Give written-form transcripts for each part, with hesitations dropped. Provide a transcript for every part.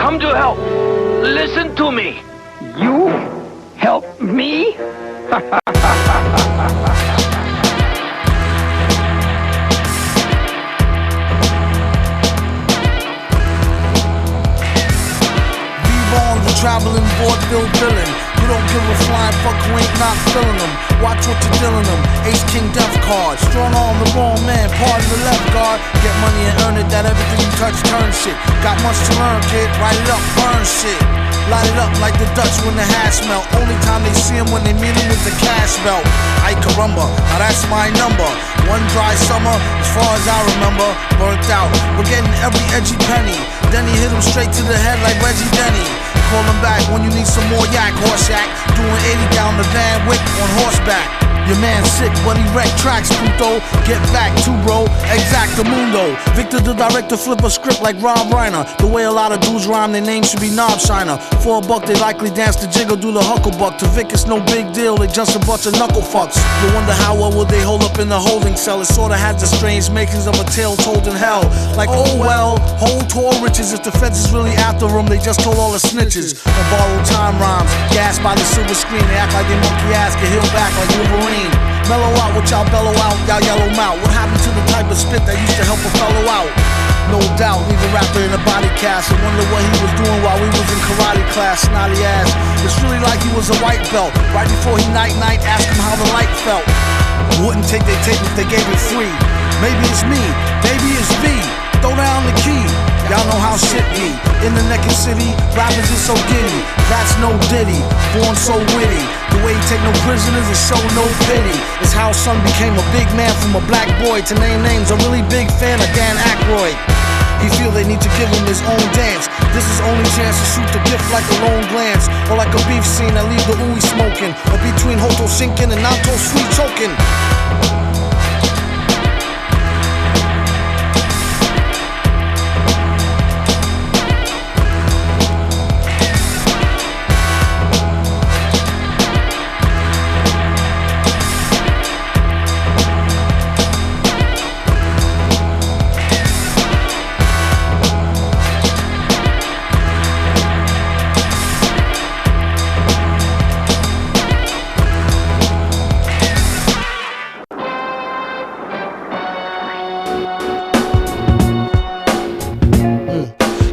come to help. Listen to me. You help me? Vaughn, the traveling Vaudeville Villain. You don't give a flying fuck who ain't not feeling them. Watch what you're dealing them. Ace King Death card. Strong arm the wrong man. Pardon the left guard. Get money and earn it. That everything you touch turn shit. Got much to learn, kid. Write it up, burn shit. Light it up like the Dutch when the hash melt. Only time they see him when they meet him with the cash belt. Ay caramba, now that's my number. One dry summer, as far as I remember, burnt out. We're getting every edgy penny. Then he hit him straight to the head like Reggie Denny. Call him back when you need some more yak, horse yak. Doing 80 down the Van Wick on horseback. Your man's sick, but he wrecked tracks, puto. Get back to bro, exactamundo. Viktor the director flip a script like Rob Reiner. The way a lot of dudes rhyme, their name should be Knob Shiner. For $1, they likely dance the jiggle, do the hucklebuck. To Vic, it's no big deal, they just a bunch of knuckle fucks. You wonder how well would they hold up in the holding cell. It sorta has the strange makings of a tale told in hell. Like, oh well, whole tour riches. If the feds is really after them, they just told all the snitches. On borrowed time rhymes, gassed by the silver screen. They act like they monkey ass, get healed back like Wolverine. Mellow out what y'all bellow out, y'all yellow mouth. What happened to the type of spit that used to help a fellow out? No doubt, leave a rapper in a body cast and wonder what he was doing while we was in karate class. Snotty ass, it's really like he was a white belt. Right before he night, ask him how the light felt. Wouldn't take their tape if they gave it free. Maybe it's me, maybe it's V. Throw down the key, y'all know how shit be. In the naked city, rappers is so giddy. That's no ditty, born so witty. The way he take no prisoners and show no pity. It's how son became a big man from a black boy. To name names, a really big fan of Dan Aykroyd. He feel they need to give him his own dance. This is only chance to shoot the gift like a lone glance. Or like a beef scene that leave the ooey smoking. Or between Hoto sinking and Nato sweet choking.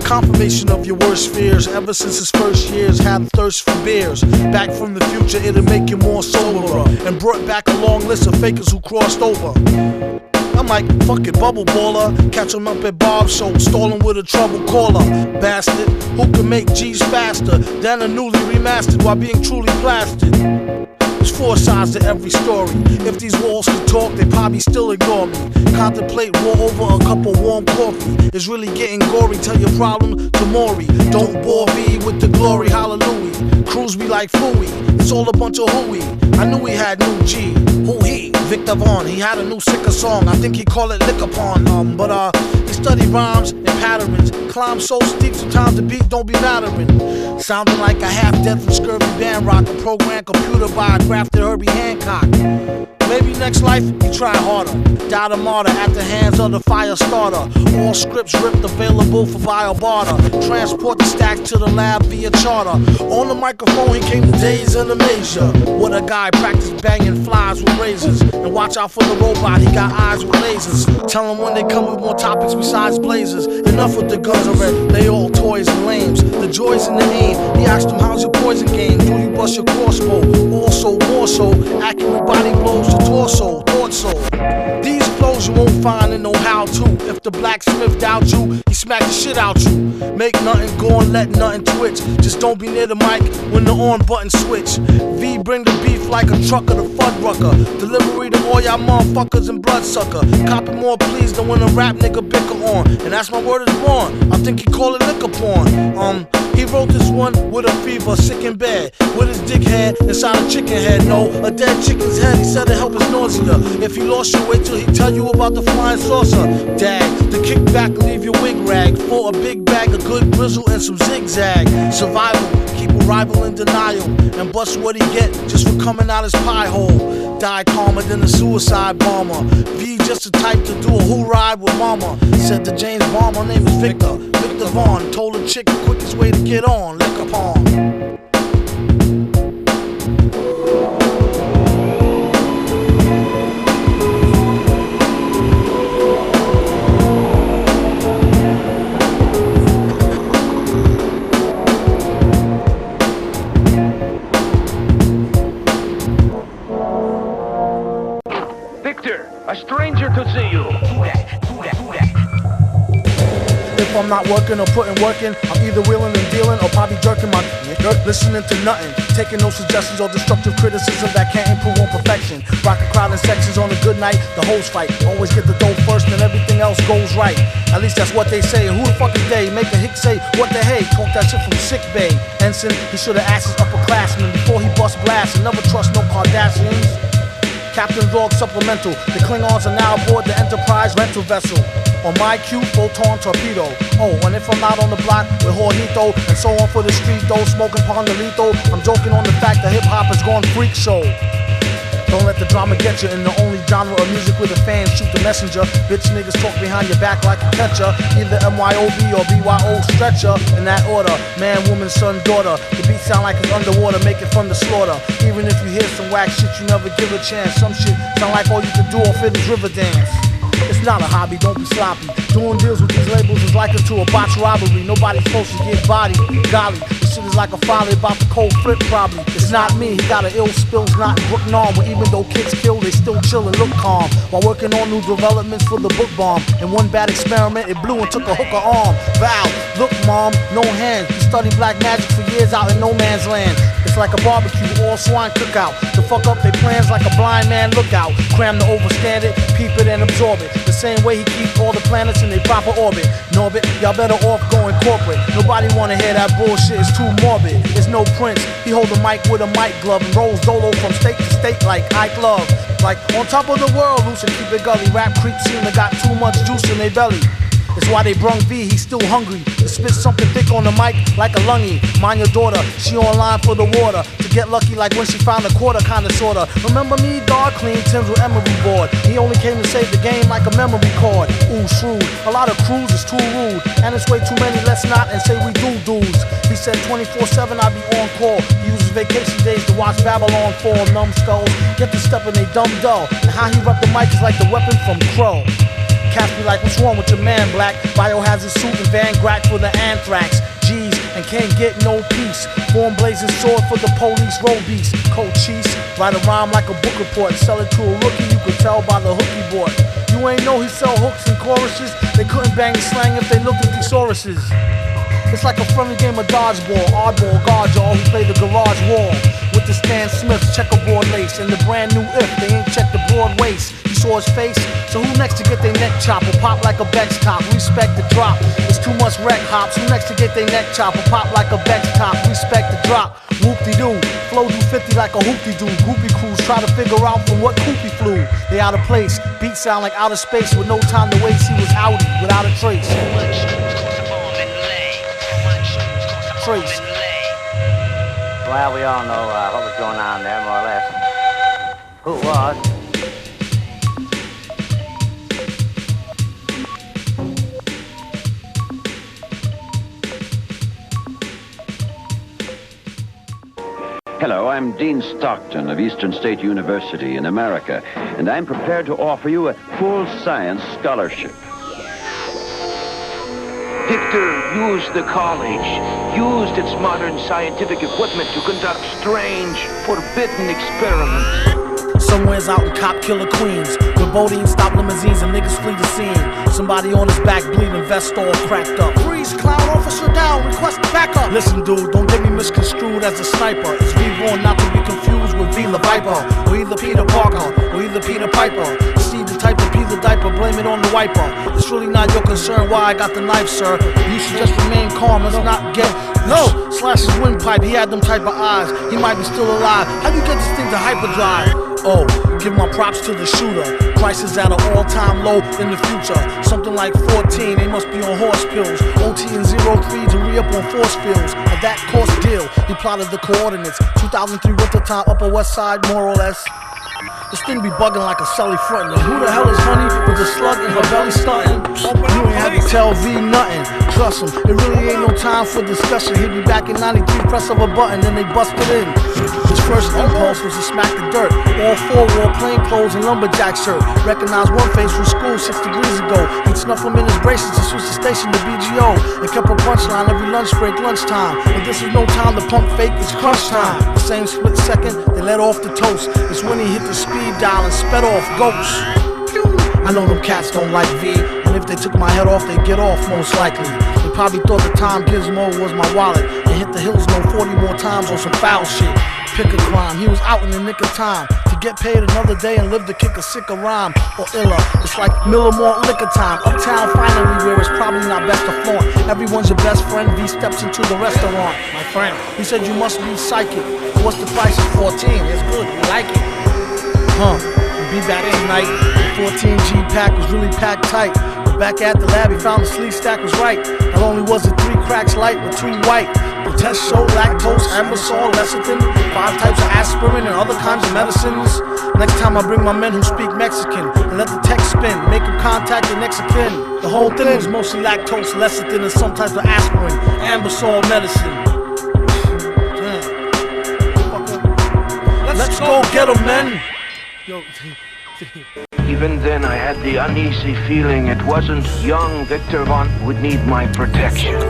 Confirmation of your worst fears. Ever since his first years, had thirst for beers. Back from the future, it'll make you more soberer. And brought back a long list of fakers who crossed over. I'm like, fuck it, bubble baller. Catch him up at Bob's show, stalling with a trouble caller. Bastard, who can make G's faster than a newly remastered while being truly plastered? There's 4 sides to every story. If these walls could talk, they probably still ignore me. Contemplate war over a cup of warm coffee. It's really getting gory, tell your problem to Maury. Don't bore me with the glory, hallelujah. Crews be like Fooey, it's all a bunch of hooey. I knew he had new G. Who he? Viktor Vaughn. He had a new sicker song, I think he called it Lickupon. But he studied rhymes and patterns. Climb so steep, sometimes the beat don't be mattering. Sounding like a half-dead from scurvy band rock. A programmed computer by a grafted Herbie Hancock. Maybe next life, he try harder. Died a martyr at the hands of the fire starter. All scripts ripped, available for via barter. Transport the stacks to the lab via charter. On the microphone, he came to days in the major. What a guy, practice banging flies with razors. And watch out for the robot, he got eyes with lasers. Tell him when they come with more topics besides blazers. Enough with the guns already, they all toys and lames. The joys in the aim, he asked him how's your poison game? Do you bust your crossbow? Also, more so, accurate body blows to torso, thought so. These flows you won't find in no how-to. If the blacksmith doubt you, he smack the shit out you. Make nothing go and let nothing twitch. Just don't be near the mic when the on button switch. V bring the beef like a trucker, the Fuddrucker. Delivery to all y'all motherfuckers and bloodsucker. Copy more please than when a rap nigga bicker on. And that's my word is born. I think he call it Lickupon. He wrote this one with a fever, sick in bed, with his dick head inside a chicken head. No, a dead chicken's head. He said it help his nausea. If he lost you, wait till he tell you about the flying saucer. Dag, the kickback leave your wig red. rag for a big bag of good grizzle and some zigzag. Survival, keep a rival in denial, and bust what he get just for coming out his pie hole. Die calmer than a suicide bomber. V just the type to do a who ride with mama. Said to James Bond, my name is Viktor. Viktor Vaughn told a chick the quickest way to get on. Lickupon. Viktor, a stranger to see you. If I'm not working or putting work in, I'm either wheeling and dealing or probably jerking my listening to nothing, taking no suggestions or destructive criticism that can't improve on perfection. Rock a crowd in sections on a good night, the hoes fight. Always get the dough first and everything else goes right. At least that's what they say. And who the fuck is they? Make a hick say, what the hey? Talk that shit from sick bay. Ensign, he should've asked his upperclassmen before he bust blast. And never trust no Kardashians. Captain Dog Supplemental. The Klingons are now aboard the Enterprise rental vessel. On my cue, photon torpedo. Oh, and if I'm not on the block with Jorgito and so on for the street though, smoking Pondelito, I'm joking on the fact that hip hop has gone freak show. Don't let the drama get you in the only genre of music where the fans shoot the messenger. Bitch niggas talk behind your back like a catcher. Either MYOB or BYO stretcher. In that order, man, woman, son, daughter. The beat sound like it's underwater, make it from the slaughter. Even if you hear some whack shit, you never give a chance. Some shit sound like all you can do off it is river dance. It's not a hobby, don't be sloppy. Doing deals with these labels is likened to a botched robbery. Nobody's supposed to get bodied. Golly, this shit is like a folly about the cold flip probably. It's not me, he got an ill spills, not Brooklyn on. But even though kids kill, they still chill and look calm. While working on new developments for the book bomb. In one bad experiment, it blew and took a hooker arm. Val, look mom, no hands. You study black magic for years out in no man's land. It's like a barbecue, all swine cookout. To fuck up their plans like a blind man lookout. Cram to overstand it, peep it and absorb it. The same way he keeps all the planets in their proper orbit. Norbit, y'all better off going corporate. Nobody wanna hear that bullshit, it's too morbid. It's no Prince, he hold the mic with a mic glove and rolls dolo from state to state like Ike Love. Like on top of the world, loose and keep it gully. Rap creeps seem to got too much juice in their belly. It's why they brung V, he's still hungry to spit something thick on the mic like a lungy. Mind your daughter, she online for the water. To get lucky like when she found a quarter, kinda sorta. Remember me, dog, clean Tim's with emery board. He only came to save the game like a memory card. Ooh, shrewd, a lot of crews is too rude. And it's way too many, let's not and say we do dudes. He said 24/7 I be on call. He uses vacation days to watch Babylon fall, numbskulls. Get to step in they dumb dull. And how he rep the mic is like the weapon from Crow. Cats be like, what's wrong with your man, Black? Biohazard suit and Van Grack for the anthrax. G's and can't get no peace. Form blazing sword for the police, road beast. Cold cheese, write a rhyme like a book report. Sell it to a rookie, you could tell by the hook he bought. You ain't know he sell hooks and choruses. They couldn't bang slang if they looked at thesauruses. It's like a friendly game of dodgeball. Oddball guard y'all who play the garage wall. With the Stan Smith's checkerboard lace and the brand new If, they ain't checked the broad waist. You saw his face, so who next to get their neck chopped or pop like a Bex top? Respect the drop, it's too much wreck hops. Who next to get their neck chopped or pop like a Bex top? Respect the drop, whoop-de-doo. Flow do 50 like a hoop-de-doo. Groupie crews try to figure out from what coopie flew. They out of place, beats sound like outer space with no time to waste. He was outie without a trace. Trace. Well, we all know what was going on there, more or less. Who it was. Hello, I'm Dean Stockton of Eastern State University in America, and I'm prepared to offer you a full science scholarship. Viktor used the college, used its modern scientific equipment to conduct strange, forbidden experiments. Somewhere's out in cop killer Queens, where Bodine stop limousines and niggas flee the scene. Somebody on his back bleeding, vest all cracked up. Freeze, clown officer down, request backup. Listen, dude, don't get me misconstrued as a sniper. It's Vaughn, not to be confused with V. Viper, or either Peter Parker, or either Peter Piper. See the type to pee the diaper, blame it on the wiper. It's really not your concern why I got the knife, sir. You should just remain calm, let's not get No, slash his windpipe, he had them type of eyes. He might be still alive. How do you get this thing to hyperdrive? Oh, give my props to the shooter. Prices at an all-time low in the future. Something like 14, they must be on horse pills. OT and 03 to re-up on force fields. At that cost deal, he plotted the coordinates. 2003 winter time, Upper West Side, more or less. This thing be bugging like a celly frontin'. Who the hell is honey with the slug in her belly stuntin'? You ain't had to tell V nothing. Trust him, it really ain't no time for discussion. He'd be back in 93, press of a button, then they busted in. His first impulse was to smack the dirt. All four wore plain clothes and lumberjack shirt. Recognized one face from school 6 degrees ago. He'd snuff him in his braces to switch the station to BGO. And kept a punchline every lunch break, lunchtime. But this is no time to pump fake, it's crunch time. The same split second, they let off the toast. It's when he hit the speed dial and sped off ghosts. I know them cats don't like V, and if they took my head off, they'd get off most likely. They probably thought the time gizmo was my wallet and hit the hills no 40 more times on some foul shit. Pick a crime, he was out in the nick of time to get paid another day and live to kick a sicker rhyme or iller. It's like Millimore liquor time, uptown finally where it's probably not best to flaunt. Everyone's your best friend, V steps into the restaurant. My friend, he said you must be psychic. What's the price of 14? It's good, you like it. Be back tonight. The 14G pack was really packed tight. But back at the lab, he found the sleeve stack was right. Not only was it 3 cracks light, but 2 white. The test showed lactose, ambisol, lecithin, 5 types of aspirin and other kinds of medicines. Next time I bring my men who speak Mexican and let the text spin, make them contact the next of kin. The whole thing was mostly lactose, lecithin, and some types of aspirin, ambisol medicine. Damn. Let's go get 'em, men. Yo. Even then, I had the uneasy feeling it wasn't young Viktor Vaughn who would need my protection.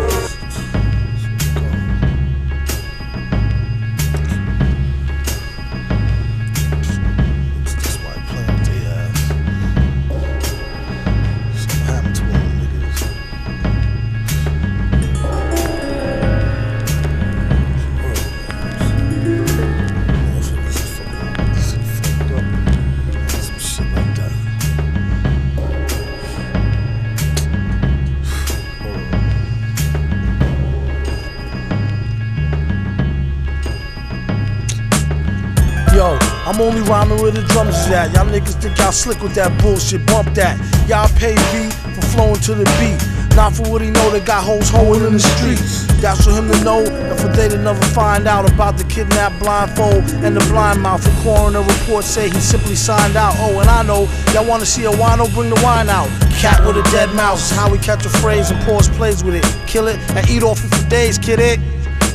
I'm only rhyming where the drums is at. Y'all niggas think y'all slick with that bullshit, bump that. Y'all pay V for flowing to the beat. Not for what he know, they got hoes hoeing in the streets. That's for him to know, and for they to never find out about the kidnapped blindfold and the blind mouth. The coroner report say he simply signed out. Oh, and I know, y'all wanna see a wino, bring the wine out. Cat with a dead mouse is how we catch a phrase and pause plays with it. Kill it and eat off it for days, kid it.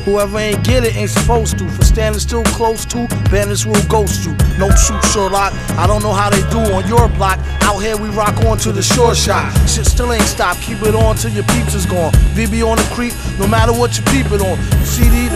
Whoever ain't get it ain't supposed to. For standing still close to, bandits will ghost you. No shoot Sherlock, I don't know how they do on your block. Out here we rock on to the short shot. Shit still ain't stopped, keep it on till your peeps is gone. VB on the creep, no matter what you peep it on. CD,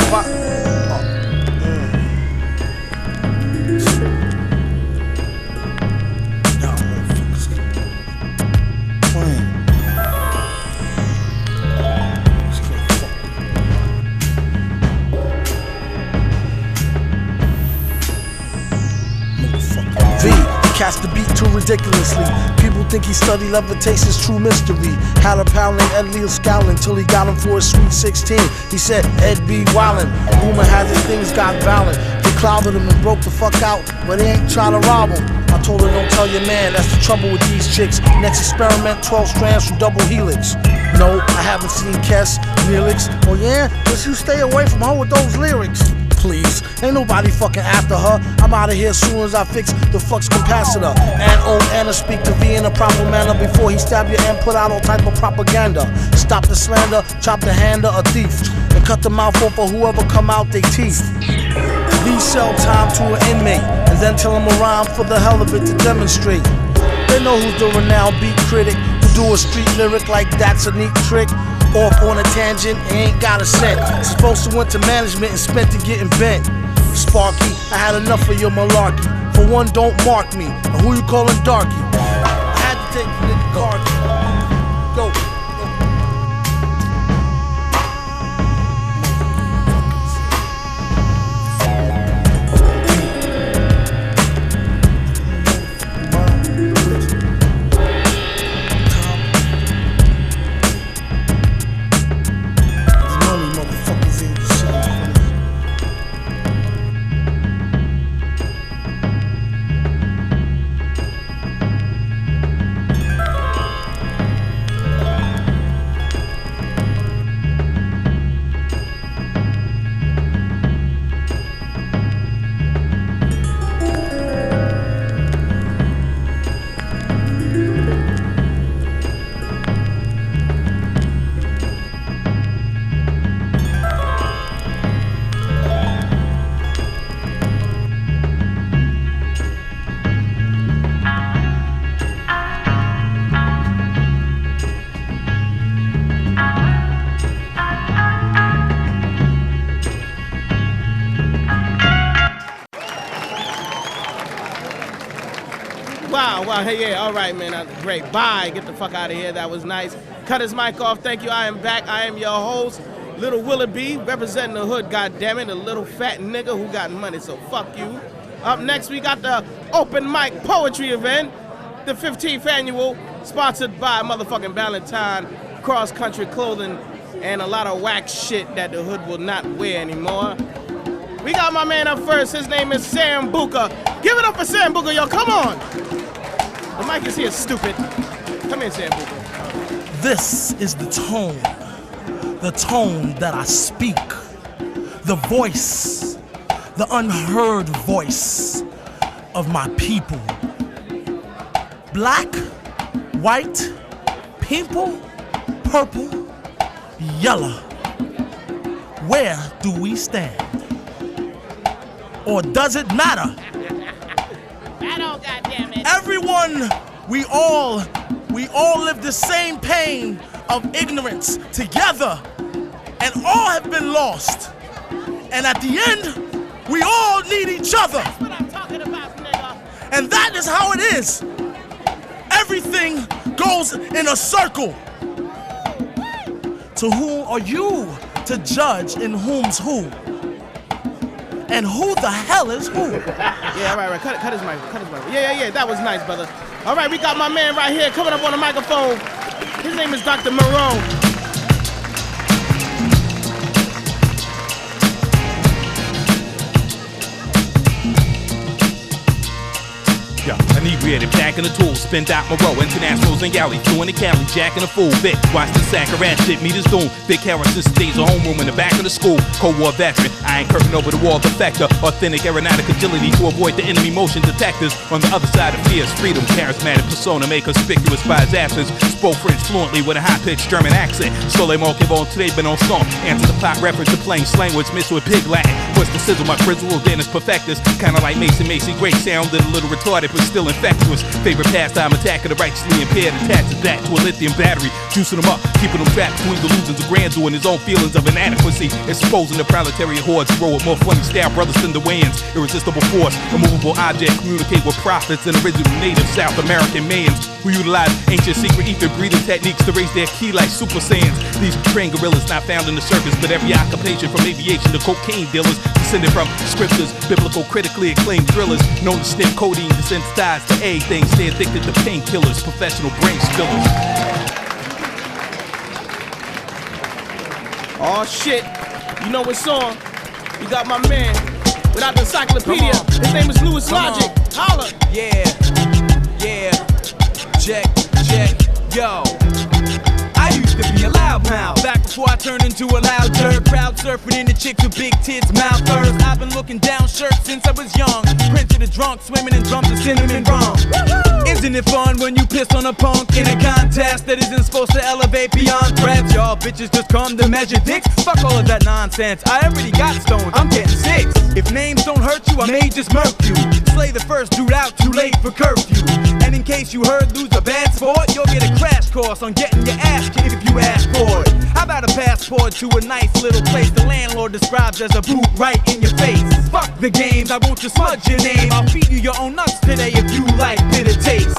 cast the beat too ridiculously. People think he studied levitation's true mystery. Had a pal named Ed Leal scowling till he got him for his sweet 16. He said Ed be wildin'. Rumor has his things got violent. They clouded him and broke the fuck out, but he ain't trying to rob him. I told her don't tell your man, that's the trouble with these chicks. Next experiment, 12 strands from double helix. No, I haven't seen Kess, Neelix. Oh yeah? Just you stay away from her with those lyrics. Please, ain't nobody fucking after her. I'm out of here as soon as I fix the flux capacitor. And old Anna speak to V in a proper manner before he stab you and put out all type of propaganda. Stop the slander, chop the hand of a thief, and cut the mouth off of whoever come out they teeth. V sell time to an inmate, and then tell him a rhyme for the hell of it to demonstrate. They know who's the renowned beat critic, who do a street lyric like that's a neat trick. Off on a tangent, ain't got a cent. Supposed to went to management and spent it getting bent. Sparky, I had enough of your malarkey. For one, don't mark me. Or who you calling darky? I had to take the nigga Cardi. Go. wow, hey, yeah, all right, man, great, bye, get the fuck out of here, that was nice. Cut his mic off, thank you, I am back, I am your host, Little Willoughby, representing the hood, goddammit, a little fat nigga who got money, so fuck you. Up next, we got the Open Mic Poetry event, the 15th annual, sponsored by motherfucking Valentine, Cross Country Clothing, and a lot of whack shit that the hood will not wear anymore. We got my man up first, his name is Sam Buka. Give it up for Sam Buka, yo, come on! The mic is here, stupid. Come in, Sam Buka. This is the tone that I speak, the voice, the unheard voice of my people. Black, white, people, purple, yellow. Where do we stand? Or does it matter? I don't, goddammit. Everyone, we all live the same pain of ignorance together, and all have been lost. And at the end, we all need each other. That's what I'm talking about, nigga. And that is how it is. Everything goes in a circle. To whom are you to judge in whom's who? And who the hell is who? Yeah, all right, cut his mic. Yeah, that was nice, brother. All right, we got my man right here coming up on the microphone. His name is Dr. Marone. Yeah, inebriated, back in the tools, spin out my row, internationals and galley, doing the Cali, jacking a fool, Vic, watch the sack of rat shit, meet his doom, Vic Harrison stays a homeroom in the back of the school, Cold War veteran, I ain't curtain over the wall defector, authentic aeronautic agility to avoid the enemy motion detectors, on the other side of fierce freedom, charismatic persona, made conspicuous by his absence, spoke French fluently with a high-pitched German accent, Soleil Morquebon today been on song, answer the pop reference to plain slang words mixed with pig Latin, what's the sizzle, my frizzle, then is perfectus, kinda like Macy, great sounded a little retarded, but still infectious. Favorite pastime, attacking the righteously impaired, attaches that to a lithium battery, juicing them up, keeping them trapped between delusions of grandeur and his own feelings of inadequacy, exposing the proletariat hordes to roll with more funny style brothers than the Wayans, irresistible force, immovable object, communicate with prophets and original native South American mayans who utilize ancient secret ether breathing techniques to raise their key like super saiyans. These trained gorillas not found in the circus, but every occupation from aviation to cocaine dealers, descended from scriptures, biblical critically acclaimed thrillers, known to sniff codeine, desensitized to everything, stay addicted to painkillers, professional brain spillers. Oh shit, you know what's on. You got my man without the encyclopedia. His name is Louis Logic. Holla. Yeah, check, yo. I used to be a loudmouth back before I turned into a loud jerk. Proud surfing into chicks with big tits, mouth first. I've been looking down shirts since I was young. Prince of the drunk, swimming in drums of cinnamon rum. Isn't it fun when you piss on a punk in a contest that isn't supposed to elevate beyond threats? Y'all bitches just come to measure dicks. Fuck all of that nonsense. I already got stoned. I'm getting 6. If names don't hurt you, I may just murk you. Slay the first dude out, too late for curfew. And in case you heard lose a bad sport, you'll get a crash course on getting your ass kicked if you ask for it. How about a passport to a nice little place the landlord describes as a boot right in your face? Fuck the games, I won't just smudge your name. I'll feed you your own nuts today if you like bitter taste.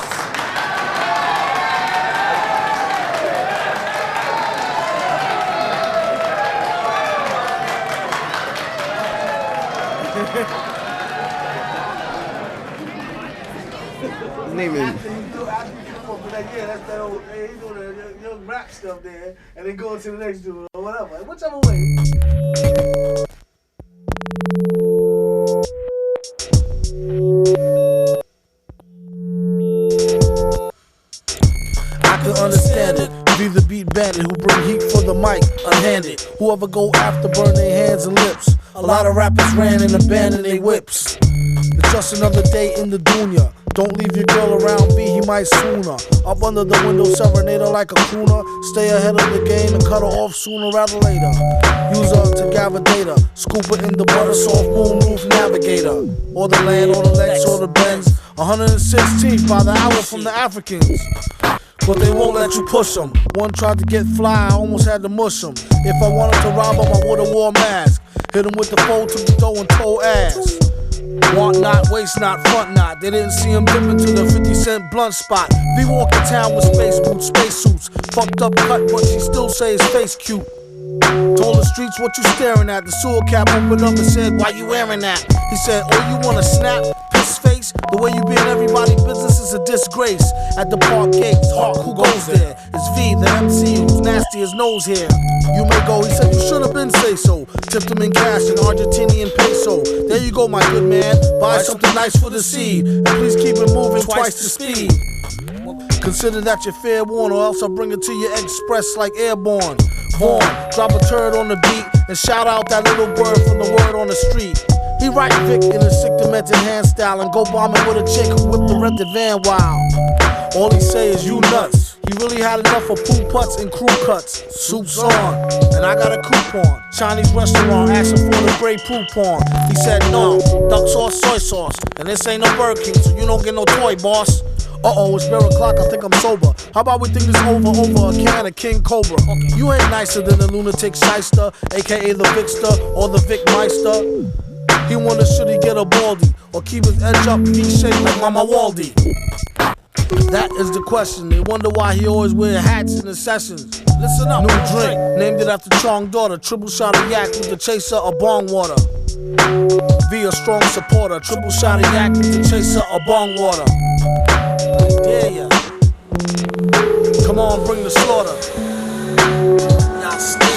Name it. Yeah, that's that old, hey, he's doing that young rap stuff there, and then going to the next dude or whatever. Whichever way. I can understand it. Be the beat bandit who bring heat for the mic, unhanded. Whoever go after burn their hands and lips. A lot of rappers ran and abandoned their whips. It's just another day in the dunya. Don't leave your girl around me, he might sooner. Up under the window, serenade her like a crooner. Stay ahead of the game and cut her off sooner rather later. Use her to gather data. Scoop her in the butter, soft moonroof navigator. Or the land, or the Lex, or the Benz. 116th by the hour from the Africans. But they won't let you push them. One tried to get fly, I almost had to mush him. If I wanted to rob him, I would've wore a mask. Hit him with the fold to the dough and toe ass. Want not, waste not, front not. They didn't see him dip into the 50-cent blunt spot. V walk in town with space boots, space suits. Fucked up cut, but she still say his face cute. Told the streets what you staring at. The sewer cap opened up and said, why you wearing that? He said, oh, you wanna snap? Piss face? The way you be in everybody's business is a disgrace. At the park gates, Hawk, who goes there? It's V, the MC, who's nasty as nose hair. You may go, he said, you should have been say so. Tipped him in cash in Argentinian peso. There you go, my good man. Buy something nice for the seed. And please keep it moving twice the speed. Consider that your fair warn, or else I'll bring it to you express like airborne. Vaughn, drop a turd on the beat and shout out that little bird from the word on the street. He write Vic in a sick demented hand style and go bombing with a chick who whipped the rented van wild. All he say is you nuts. He really had enough of poo putts and crew cuts. Soup's on, and I got a coupon. Chinese restaurant asking for the Grey Poupon. He said no, duck sauce, soy sauce. And this ain't no Burger King, so you don't get no toy, boss. Uh-oh, it's 12 o'clock, I think I'm sober. How about we think this over a can of King Cobra? You ain't nicer than the lunatic shyster, aka the Viktor or the Vic Meister. He wonders should he get a baldy or keep his edge up V-shaped like Mama Waldy. That is the question. They wonder why he always wear hats in the sessions. Listen up. New drink, named it after Chong daughter. Triple shot of yak with the chaser of bong water. V a strong supporter. Triple shot of yak with the chaser of bong water. Dare ya. Come on, bring the slaughter. Not scared.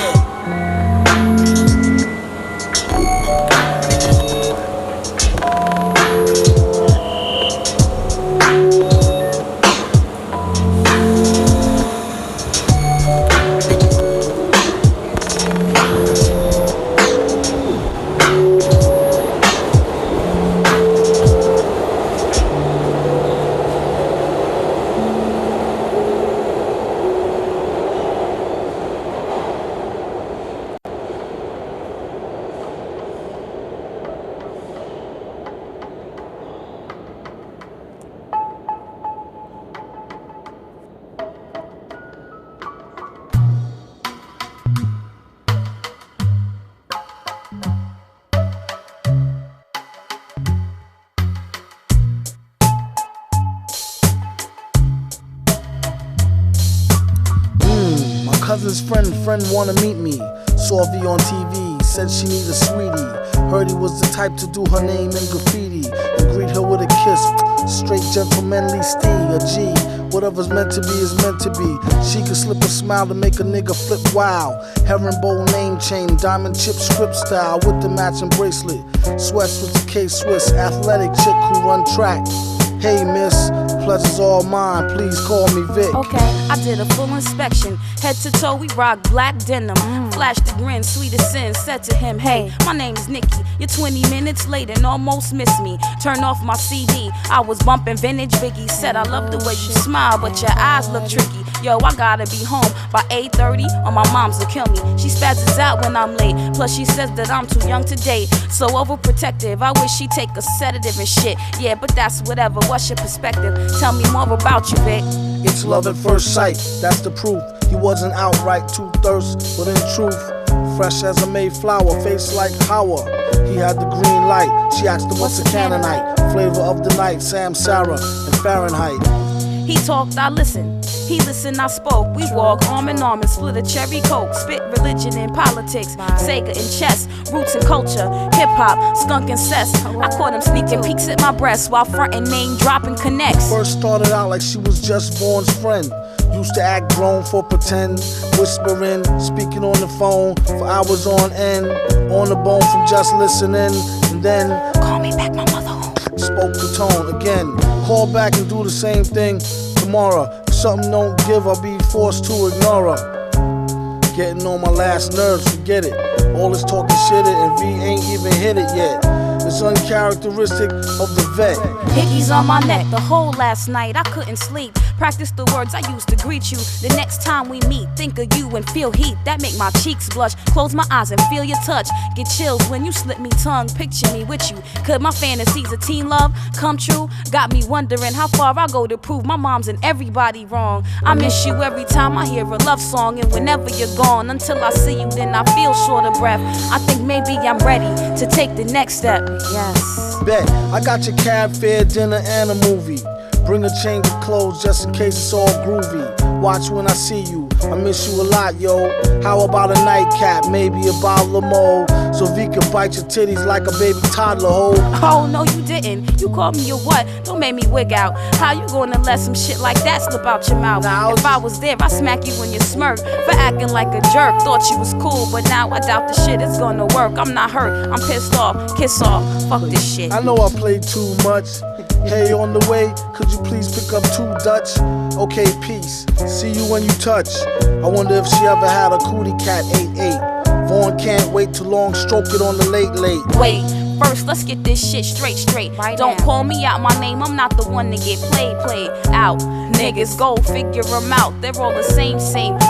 Cousin's friend wanna meet me. Saw V on TV, said she need a sweetie. Heard he was the type to do her name in graffiti and greet her with a kiss. Straight gentlemanly steed, a G. Whatever's meant to be is meant to be. She could slip a smile to make a nigga flip wow. Herringbone name chain, diamond chip script style with the matching bracelet. Sweats with the K-Swiss, athletic chick who run track. Hey miss, pleasure's all mine, please call me Vic. Okay, I did a full inspection. Head to toe, we rock black denim. Flashed the grin, sweet as sin, said to him, hey, my name is Nikki. You're 20 minutes late and almost missed me. Turn off my CD, I was bumping vintage Biggie. Said I love the way you smile, but your eyes look tricky. Yo, I gotta be home by 8:30 or my mom's will kill me. She spazzes out when I'm late, plus she says that I'm too young to date. So overprotective, I wish she'd take a sedative and shit. Yeah, but that's whatever, what's your perspective? Tell me more about you, Vic. It's love at first sight, that's the proof. He wasn't outright too thirst, but in truth, fresh as a Mayflower, face like Howard. He had the green light, she asked him what's a Canaanite. Flavor of the night, Sam, Sarah, and Fahrenheit. He talked, I listened. He listened, I spoke. We walk arm in arm and split a cherry coke. Spit religion and politics, Sega and chess, roots and culture, hip hop, skunk and cess. I caught him sneaking peeks at my breasts while frontin' name dropping connects. First started out like she was just Vaughn's friend. Used to act grown for pretend, whispering, speaking on the phone for hours on end. On the bone from just listening, and then call me back, my mother home. Spoke the tone again. Call back and do the same thing tomorrow. If something don't give, I'll be forced to ignore her. Getting on my last nerves, forget it. All this talking shit and V ain't even hit it yet. It's uncharacteristic of the vet. Hickeys on my neck the whole last night, I couldn't sleep. Practice the words I used to greet you. The next time we meet, think of you and feel heat that make my cheeks blush. Close my eyes and feel your touch. Get chills when you slip me tongue. Picture me with you. Could my fantasies of teen love come true? Got me wondering how far I go to prove my mom's and everybody wrong. I miss you every time I hear a love song, and whenever you're gone, until I see you, then I feel short of breath. I think maybe I'm ready to take the next step. Yes. Bet, I got your cab fare, dinner, and a movie. Bring a change of clothes just in case it's all groovy. Watch when I see you, I miss you a lot, yo. How about a nightcap, maybe a bottle of Mo, so V can bite your titties like a baby toddler, ho. Oh, no you didn't, you called me a what? Don't make me wig out. How you gonna let some shit like that slip out your mouth? If I was there, I'd smack you in your smirk for acting like a jerk. Thought you was cool, but now I doubt the shit is gonna work. I'm not hurt, I'm pissed off, kiss off, fuck this shit. I know I played too much. Hey, on the way, could you please pick up 2 Dutch? Okay, peace. See you when you touch. I wonder if she ever had a cootie cat 8-8. Vaughn can't wait too long, stroke it on the late. Wait, first let's get this shit straight. Don't call me out my name, I'm not the one to get played out. Niggas go figure them out, they're all the same,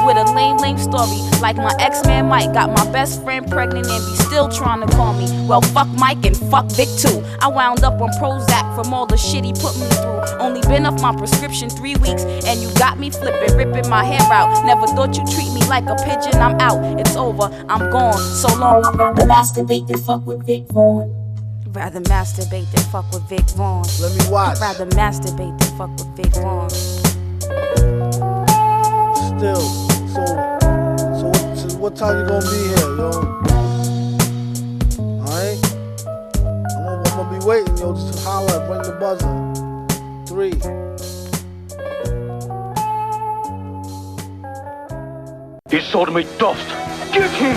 with a lame story. Like my ex-man Mike got my best friend pregnant and be still trying to call me. Well, fuck Mike and fuck Vic too. I wound up on Prozac from all the shit he put me through. Only been off my prescription 3 weeks, and you got me flipping, ripping my hair out. Never thought you'd treat me like a pigeon, I'm out, it's over, I'm gone, so long. I'd rather masturbate than fuck with Vic Vaughn. Rather masturbate than fuck with Vic Vaughn. Let me watch. Rather masturbate than fuck with Vic Vaughn. Still, so what time you gonna be here, yo? Alright? I'm gonna be waiting, yo. Just holler, bring the buzzer. 3. He sold me dust. Get him!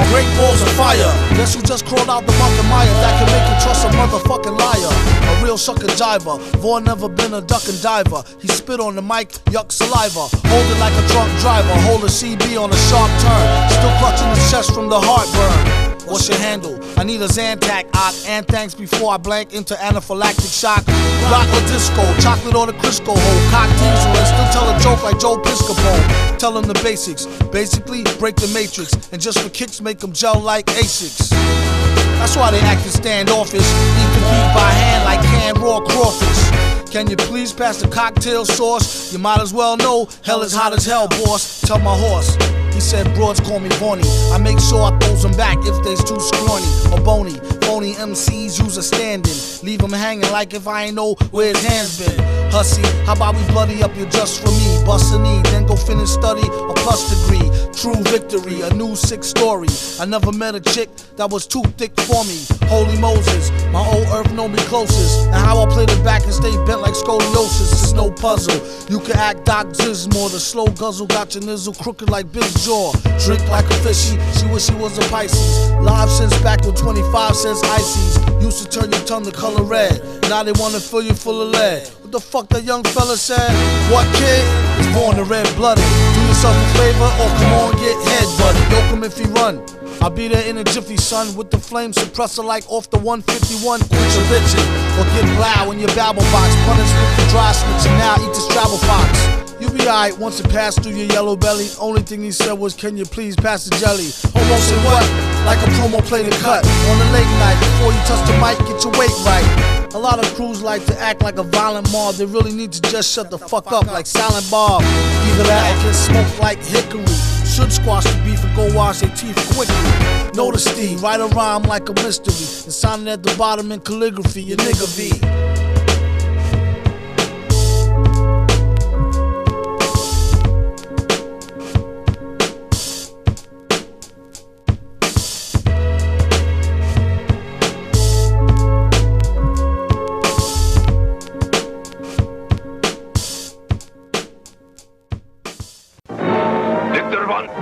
Great balls of fire. Guess who just crawled out the Mucker Mire that can make you trust a motherfucking liar? A real sucker jiver. Vaughn never been a duck and diver. He spit on the mic, yuck saliva. Hold it like a drunk driver. Hold a CB on a sharp turn. Still clutching his chest from the heartburn. What's your handle? I need a Zantac, and thanks before I blank into anaphylactic shock. Rock or disco, chocolate or the Crisco hole. Cock diesel and still tell a joke like Joe Piscopo. Tell them the basics. Basically, break the matrix. And just for kicks, make them gel like Asics. That's why they acting standoffish. Eat the beat by hand like canned raw crawfish. Can you please pass the cocktail sauce? You might as well know, hell is hot as hell, boss. Tell my horse. He said broads call me Vaughny. I make sure I throws them back if they's too scrawny or bony. Phony MCs use a standing. Leave them hanging like if I ain't know where his hands been. Hussy, how about we bloody up you just for me? Bust a knee, then go finish study a plus degree. True victory, a new sick story. I never met a chick that was too thick for me. Holy Moses, my old earth know me closest. And how I played it back and stay bent like scoliosis. It's no puzzle. You can act Doc Zismore. The slow guzzle got your nizzle crooked like Big Jaw. Drink like a fishy, she wish she was a Pisces. Live since back when 25 cents ices. Used to turn your tongue the color red. Now they wanna fill you full of lead. What the fuck that young fella said? What kid? Is born the red-blooded. Do yourself a favor or come on get head-butted. Yoke him if he run. I'll be there in a jiffy, son, with the flame suppressor like off the 151. Quit your bitchin' or get loud in your babble box. Punish with the dry snitch and now eat the Scrabble fox. You be alright once it passed through your yellow belly. Only thing he said was, can you please pass the jelly? Homo said what? Like a promo play to cut on a late night. Before you touch the mic, get your weight right. A lot of crews like to act like a violent mob. They really need to just shut the fuck up like Silent Bob. Either that or get smoked like hickory. Should squash the beef and go wash their teeth quickly. Notice the write a rhyme like a mystery and sign it at the bottom in calligraphy, your nigga V.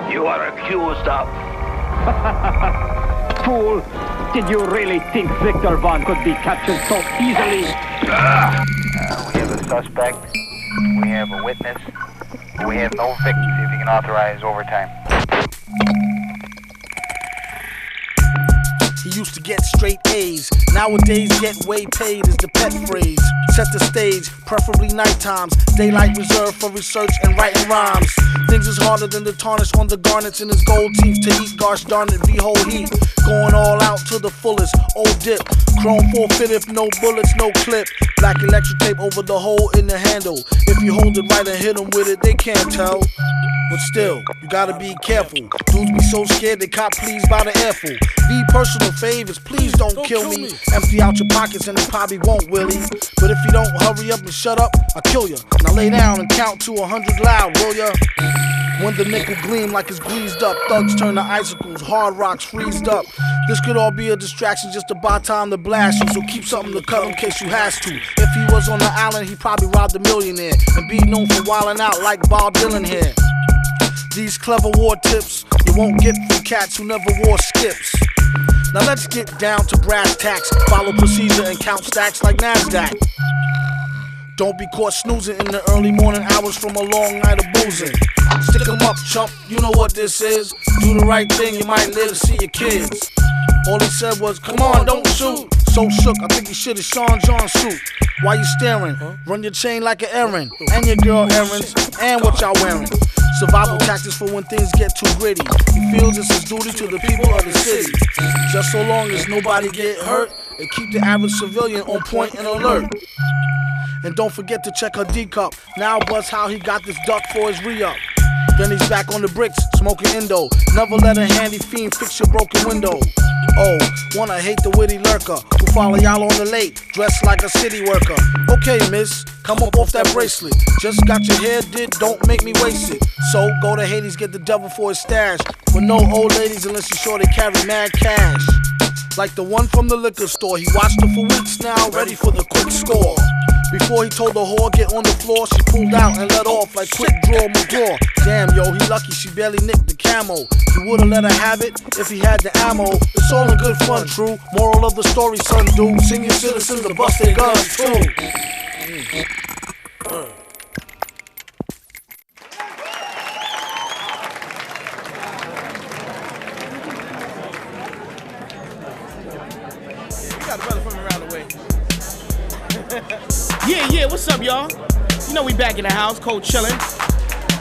You are accused of... Fool! Did you really think Viktor Vaughn could be captured so easily? We have a suspect, we have a witness, but we have no victims. If you can authorize overtime. he used to get straight A's. Nowadays, get way paid is the pet phrase. Set the stage, preferably night times. Daylight reserved for research and writing rhymes. Things is harder than the tarnish on the garnets in his gold teeth to eat. Gosh darn it, behold heat. Going all out to the fullest. Old dip, chrome forfeit if no bullets, no clip. Black electric tape over the hole in the handle. If you hold it right and hit them with it, they can't tell. But still, you gotta be careful. Dudes be so scared they cop pleas by the airful. Be personal favors, please don't kill me. Empty out your pockets and they probably won't, Willie. But if you don't hurry up and shut up, I'll kill ya. Now lay down and count to 100 loud, will ya? When the nickel gleam like it's greased up, thugs turn to icicles, hard rocks freezed up. This could all be a distraction just to buy time to blast you, so keep something to cut in case you has to. If he was on the island, he probably robbed a millionaire and be known for wildin' out like Bob Dylan here. These clever war tips you won't get from cats who never wore skips. Now let's get down to brass tacks, follow procedure and count stacks like NASDAQ. Don't be caught snoozing in the early morning hours from a long night of boozing. Stick 'em up, chump, you know what this is. Do the right thing, you might live to see your kids. All he said was, come on, don't shoot. So shook, I think he should have Sean John suit. Why you staring? Run your chain like an errand. And your girl errands, and what y'all wearing. Survival tactics for when things get too gritty. He feels it's his duty to the people of the city. Just so long as nobody get hurt, and keep the average civilian on point and alert. And don't forget to check her D-cup. Now buzz how he got this duck for his re-up. Then he's back on the bricks, smoking Indo. Never let a handy fiend fix your broken window. Oh, wanna hate the witty lurker who follow y'all on the late, dressed like a city worker. Okay, miss, come up off that bracelet. Just got your hair did, don't make me waste it. So go to Hades, get the devil for his stash. But no old ladies unless you're sure they carry mad cash. Like the one from the liquor store, he watched her for weeks now, ready for the quick score. Before he told the whore get on the floor, she pulled out and let off like quick draw McGraw. Damn yo, he lucky she barely nicked the camo. He would've let her have it if he had the ammo. It's all in good fun, true. Moral of the story, son, dude. Senior citizens to bust their guns too. Yeah, what's up, y'all? You know we back in the house, cold chillin'.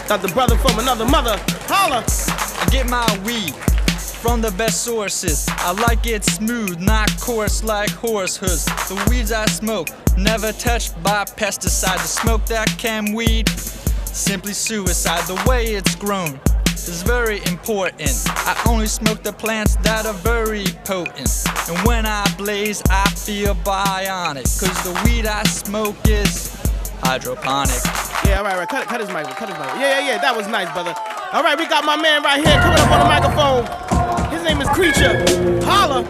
Got the brother from another mother. Holla! I get my weed from the best sources. I like it smooth, not coarse like horse hooves. The weeds I smoke, never touched by pesticide. The smoke that can weed, simply suicide. The way it's grown is very important. I only smoke the plants that are very potent. And when I blaze, I feel bionic. Cause the weed I smoke is hydroponic. Yeah, all right, cut his mic. Yeah, that was nice, brother. All right, we got my man right here coming up on the microphone. His name is Creature. Holla.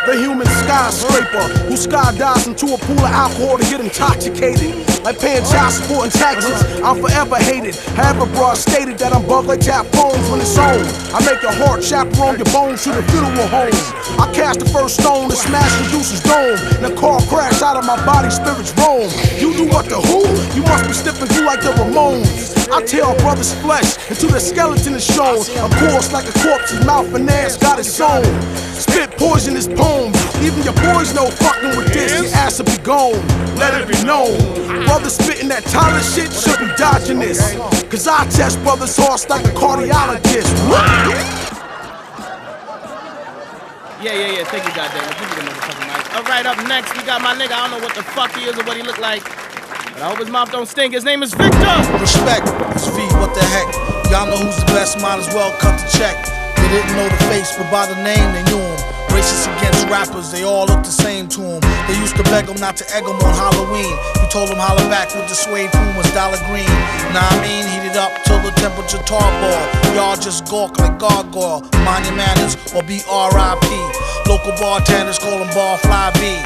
The human skyscraper who skydives into a pool of alcohol to get intoxicated. Like paying child support and taxes, I'm forever hated. However, broad stated that I'm bugged like tap phones when it's on. I make your heart chaperone your bones to the funeral home. I cast the first stone to smash the Deuce's dome. In a car crash out of my body, spirits roam. You do what the who? You must be sniffing through like the Ramones. I tear a brother's flesh until the skeleton is shown. Of course, like a corpse's mouth and ass got its own. Spit poisonous poems. Even your boys know fucking with this, your ass will be gone. Let it be known. Brothers spitting that Tyler shit should be dodging this. Cause I test brothers' hearts like a cardiologist. Yeah. Thank you, goddamn. Give me the motherfucking mic. All right, up next, we got my nigga. I don't know what the fuck he is or what he look like, but I hope his mouth don't stink. His name is Viktor. Respect, it's V, what the heck. Y'all know who's the best, might as well cut the check. They didn't know the face, but by the name they knew him. Racist against rappers, they all look the same to him. They used to beg him not to egg him on Halloween. He told him holler back with the suede Pumas, dollar green. Nah, I mean, heat it up till the temperature tarball. Y'all just gawk like gargoyle. Mind your manners or be R.I.P. Local bartenders call him Barfly V.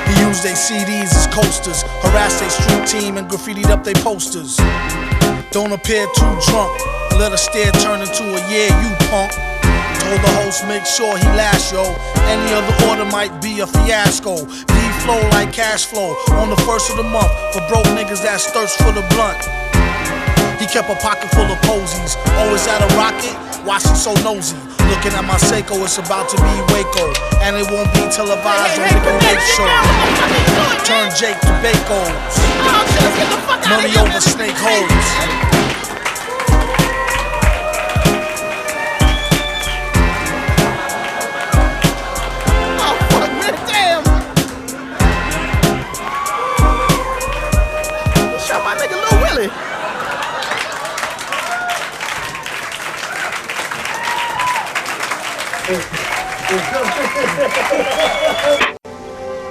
He used their CDs as coasters, harassed their street team and graffitied up their posters. Don't appear too drunk and let a stare turn into a yeah, you punk. Told the host make sure he last, yo. Any other order might be a fiasco. B flow like cash flow on the first of the month for broke niggas that thirst for the blunt. He kept a pocket full of posies. Always at a rocket, why she so nosy? Looking at my Seiko, it's about to be Waco. And it won't be televised on the Late Show. Turn Jake to Bacos. Money over snake holes.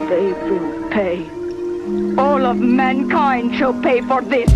They will pay. All of mankind shall pay for this.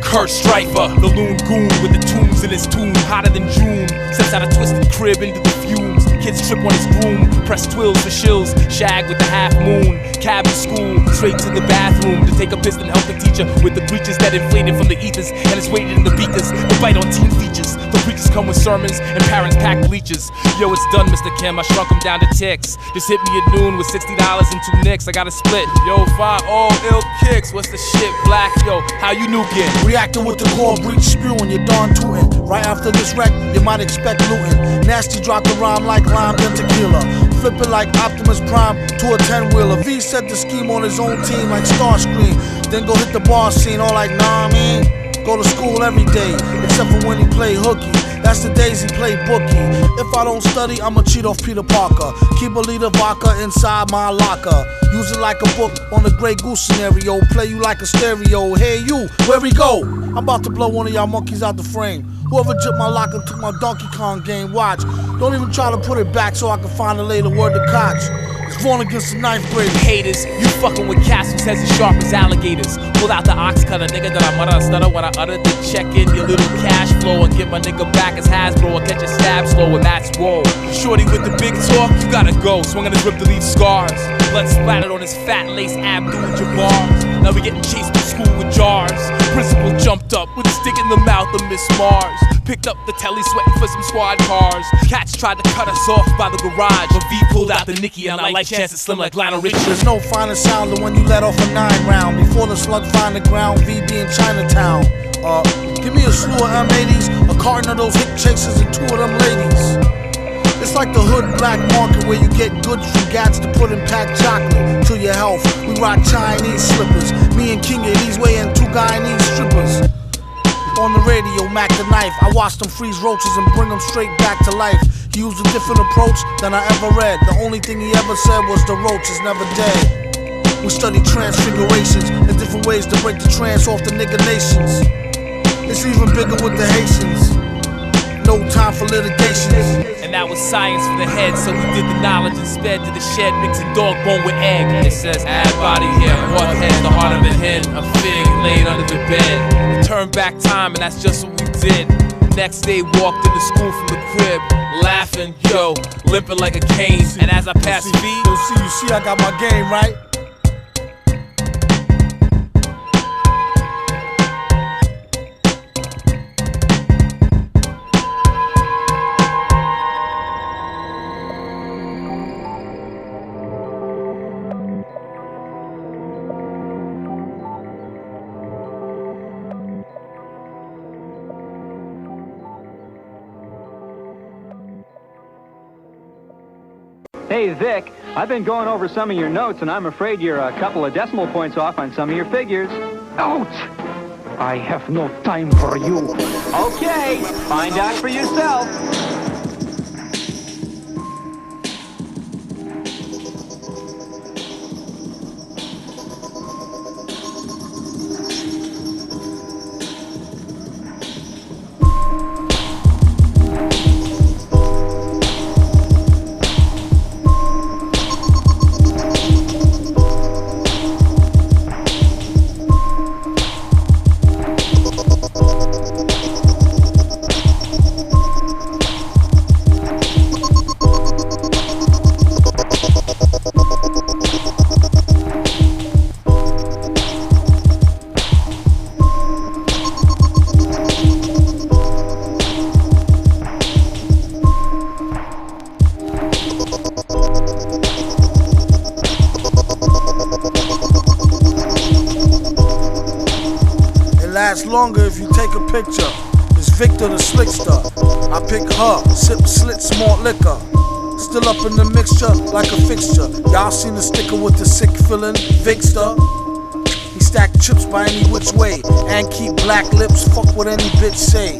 Kurt Strifer, the loon goon with the tunes in his tomb, hotter than June. Sets out a twisted crib into the fumes. Kids trip on his broom, press twills for shills. Shag with the half moon, cabin school, straight to the bathroom to take a piss and help the teacher with the breeches that inflated from the ethers and it's weighted in the beakers. The bite on teen features. The preachers come with sermons and parents pack bleachers. Yo, it's done, Mr. Kim. I shrunk him down to ticks. Just hit me at noon with $60 and 2 nicks. I got a split. Yo, fine, all ill kicks. What's the shit, Black? Yo, how you nuking? Reacting with the core breach spewing, you're darn tootin'. Right after this wreck, you might expect looting. Nasty drop the rhyme like lime then tequila. Flip it like Optimus Prime to a 10-wheeler. V set the scheme on his own team like Starscream. Then go hit the bar scene all like, nah, I mean. Go to school every day, except for when he play hooky. That's the days he play bookie. If I don't study, I'ma cheat off Peter Parker. Keep a liter vodka inside my locker. Use it like a book on the Grey Goose scenario. Play you like a stereo. Hey you, where we go? I'm about to blow one of y'all monkeys out the frame. Whoever jipped my locker took my Donkey Kong game. Watch, don't even try to put it back so I can find a later word to Koch. It's Vaughn against the 9th graders. Haters, you fucking with cats whose heads as sharp as alligators. Pull out the ox cutter, nigga, that I mutter and stutter when I utter the check in your little cash flow and get my nigga back as Hasbro or catch a stab slow and that's whoa. Shorty with the big talk, you gotta go. Swinging his whip to leave scars. Blood splattered on his fat lace Abdul-Jabbar. Now we getting chased to school with jars. Principal jumped up with a stick in the mouth of Miss Mars. Picked up the telly sweating for some squad cars. Cats tried to cut us off by the garage, but V pulled out the Nicky and our life chances slim like Lionel Richie. There's no finer sound than when you let off a 9-round. Before the slug find the ground, V be in Chinatown. Give me a slew of M80s, a carton of those hip chasers and 2 of them ladies. It's like the hood black market where you get goods from gats to put in packed chocolate to your health. We rock Chinese slippers. Me and King Eddie's weighing 2 Guyanese strippers. On the radio, Mac the knife. I watched him freeze roaches and bring them straight back to life. He used a different approach than I ever read. The only thing he ever said was the roach is never dead. We study transfigurations and different ways to break the trance off the nigga nations. It's even bigger with the Haitians. No time for litigation. And that was science for the head, so we did the knowledge and sped to the shed, mixing dog bone with egg. It says add body here, what head, the heart of a hen, a fig laid under the bed. Turn back time and that's just what we did. Next day walked into school from the crib, laughing, yo, limping like a cane. And as I passed V, you see I got my game right. Hey, Vic, I've been going over some of your notes, and I'm afraid you're a couple of decimal points off on some of your figures. Out! I have no time for you. Okay, find out for yourself. longer if you take a picture. It's Viktor the Slickster. I pick her, sip slit smart liquor. Still up in the mixture like a fixture. Y'all seen the sticker with the sick feeling, Viktor. He stack chips by any which way and keep black lips, fuck what any bitch say.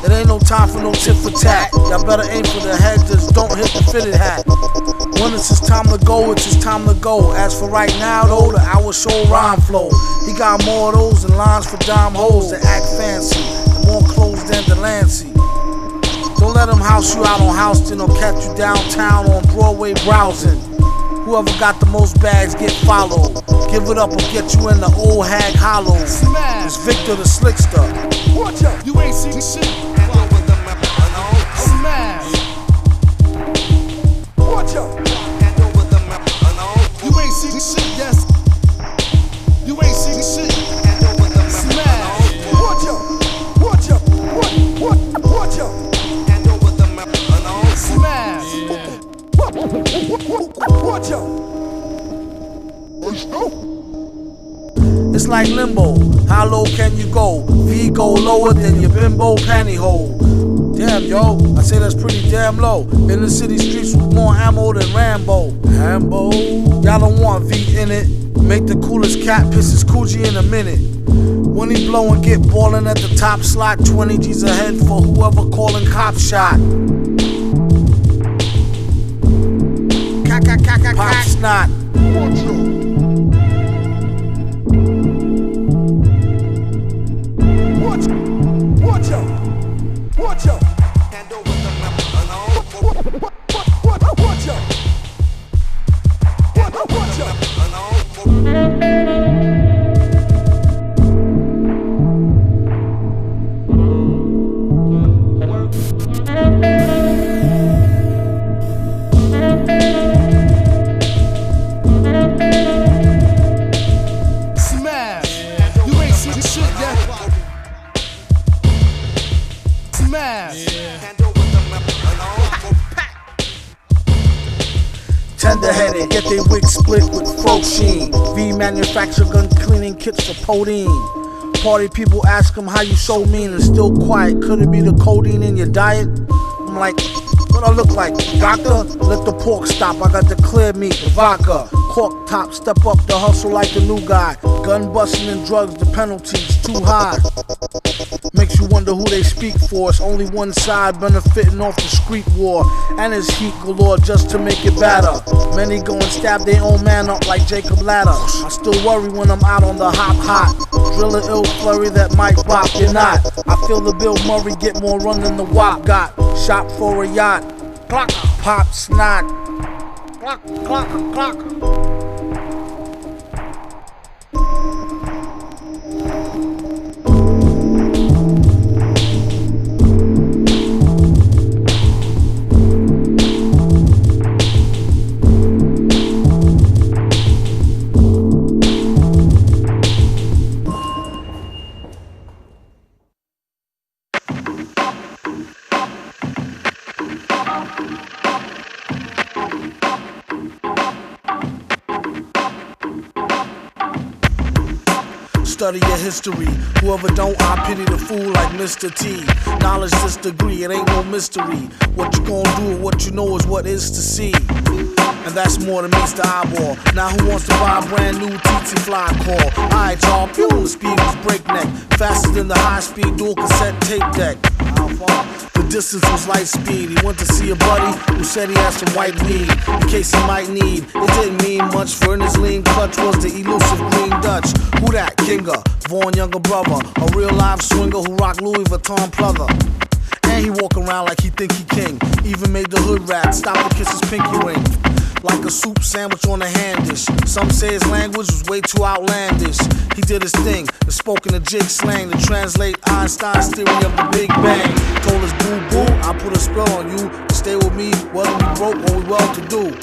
It ain't no time for no tit for tat. Y'all better aim for the head, just don't hit the fitted hat. When it's his time to go, it's his time to go. As for right now though, the hour show rhyme flow. He got more of those than lines for dime hoes that act fancy, and more clothes than Delancey. Don't let him house you out on Houston or catch you downtown on Broadway browsing. Whoever got the most bags get followed. Give it up or get you in the old hag hollow. It's Viktor the Slickster. Watch out, you ain't seen shit. Smash. Watch out. You ain't seen shit, yes. You ain't seen shit. Smash. Watch out. Watch out. Watch out. Smash. Watch out. Let's go. It's like limbo, how low can you go? V go lower than your bimbo pantyhole. Damn yo, I say that's pretty damn low. In the city streets with more ammo than Rambo. Hambo, y'all don't want V in it. Make the coolest cat piss his coochie in a minute. When he blow and get ballin' at the top slot, 20 G's ahead for whoever callin' cop shot. Popsnot. Watch out! Watch out! Hand over the map. Watch out! Watch out! Smash! You ain't seen shit yet. Smash. Tender-headed, get they wig split with fro sheen. V manufacture gun cleaning kits for codeine. Party people ask him how you so mean and still quiet. Could it be the codeine in your diet? I'm like, what I look like? Doctor, let the pork stop. I got the clear meat, the vodka. Cork top, step up the hustle like the new guy. Gun busting and drugs, the penalties too high. Makes you wonder who they speak for. It's only one side benefiting off the street war. And it's heat galore just to make it better. Many go and stab their own man up like Jacob Ladder. I still worry when I'm out on the hot. Drill an ill flurry that might bop your knot. I feel the Bill Murray get more run than the WAP got. Shop for a yacht. Clock, Popsnot. Clock, clock, clock. Study your history. Whoever don't, I pity the fool like Mr. T. Knowledge this degree, it ain't no mystery. What you gonna do, what you know is what is to see. And that's more than meets the eyeball. Now who wants to buy a brand new TT Fly call? Alright y'all, pew, the speed was breakneck. Faster than the high-speed dual cassette tape deck. The distance was light speed. He went to see a buddy who said he had some white weed in case he might need. It didn't mean much, for in his lean clutch was the elusive green Dutch. Who that? Kinga, Vaughn younger brother, a real live swinger who rock Louis Vuitton pleather. And he walk around like he think he king. Even made the hood rat stop to kiss his pinky ring. Like a soup sandwich on a hand dish. Some say his language was way too outlandish. He did his thing, and spoke in a jig slang to translate Einstein's theory of the Big Bang. Told us boo boo, I put a spell on you. Stay with me, whether we broke or we well to do.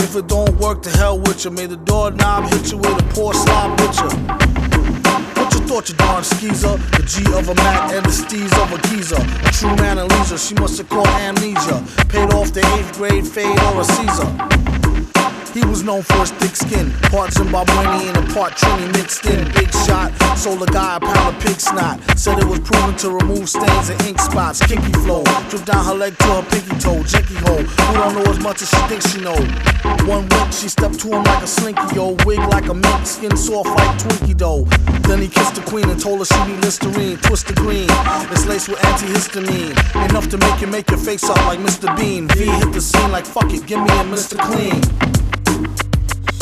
If it don't work, to hell with you. May the doorknob hit you with a poor slob picture. What you thought, you darn skeezer? The G of a Mac and the steez of a geezer. A true man and leisure, she must have caught amnesia. Paid off the 8th grade fade or a Caesar. He was known for his thick skin, part Zimbabwean and part Trini mixed in. Big shot, sold a guy a pound of pig snot. Said it was proven to remove stains and ink spots. Kinky flow, drip down her leg to her pinky toe. Jinky hole, who don't know as much as she thinks she know. One wink, she stepped to him like a slinky, yo. Wig like a mink, skin soft like Twinkie dough. Then he kissed the queen and told her she need Listerine. Twist the green, it's laced with antihistamine. Enough to make your face up like Mr. Bean. V hit the scene like fuck it, give me a Mr. Clean.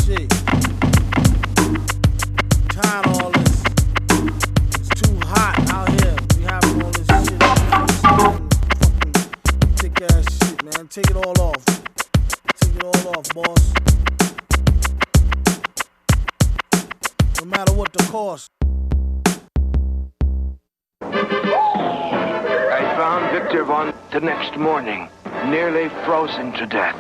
Shit. Tired of all this. It's too hot out here. We having all this shit. Fucking thick ass shit, man. Take it all off. Take it all off, boss. No matter what the cost. I found Viktor Vaughn the next morning, nearly frozen to death.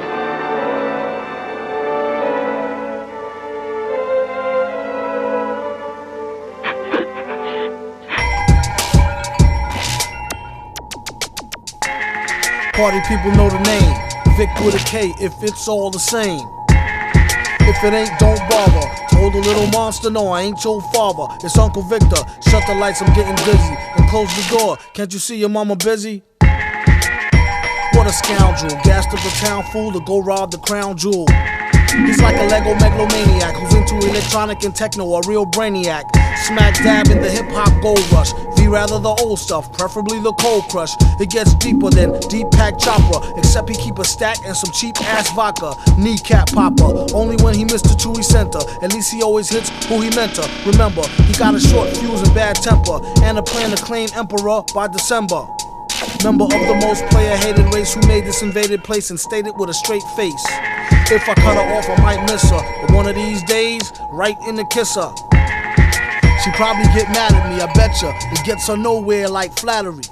Party people know the name, Vic with a K, if it's all the same. If it ain't, don't bother. Told the little monster, no, I ain't your father. It's Uncle Victor, shut the lights, I'm getting dizzy. And close the door, can't you see your mama busy? What a scoundrel, gassed up the town fool to go rob the crown jewel. He's like a Lego megalomaniac who's into electronic and techno, a real brainiac. Smack dab in the hip-hop gold rush. V rather the old stuff, preferably the cold crush. It gets deeper than deep pack chopper, except he keep a stack and some cheap ass vodka. Kneecap popper, only when he missed the Chewy center. At least he always hits who he meant to. Remember, he got a short fuse and bad temper, and a plan to claim emperor by December. Member of the most player-hated race who made this invaded place and stayed it with a straight face. If I cut her off, I might miss her, but one of these days, right in the kisser. She probably get mad at me, I betcha. It gets her nowhere like flattery.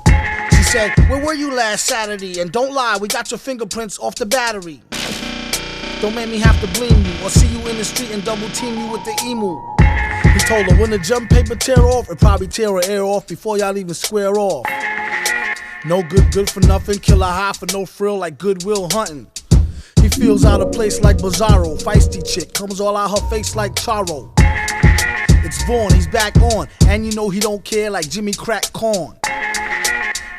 She said, where were you last Saturday? And don't lie, we got your fingerprints off the battery. Don't make me have to blame you, or see you in the street and double team you with the emu. He told her, when the jump paper tear off, it probably tear her air off before y'all even square off. No good for nothing, kill a high for no frill like Goodwill Hunting. He feels out of place like Bizarro, feisty chick, comes all out her face like Charo. It's Vaughn, he's back on, and you know he don't care like Jimmy Crack Corn.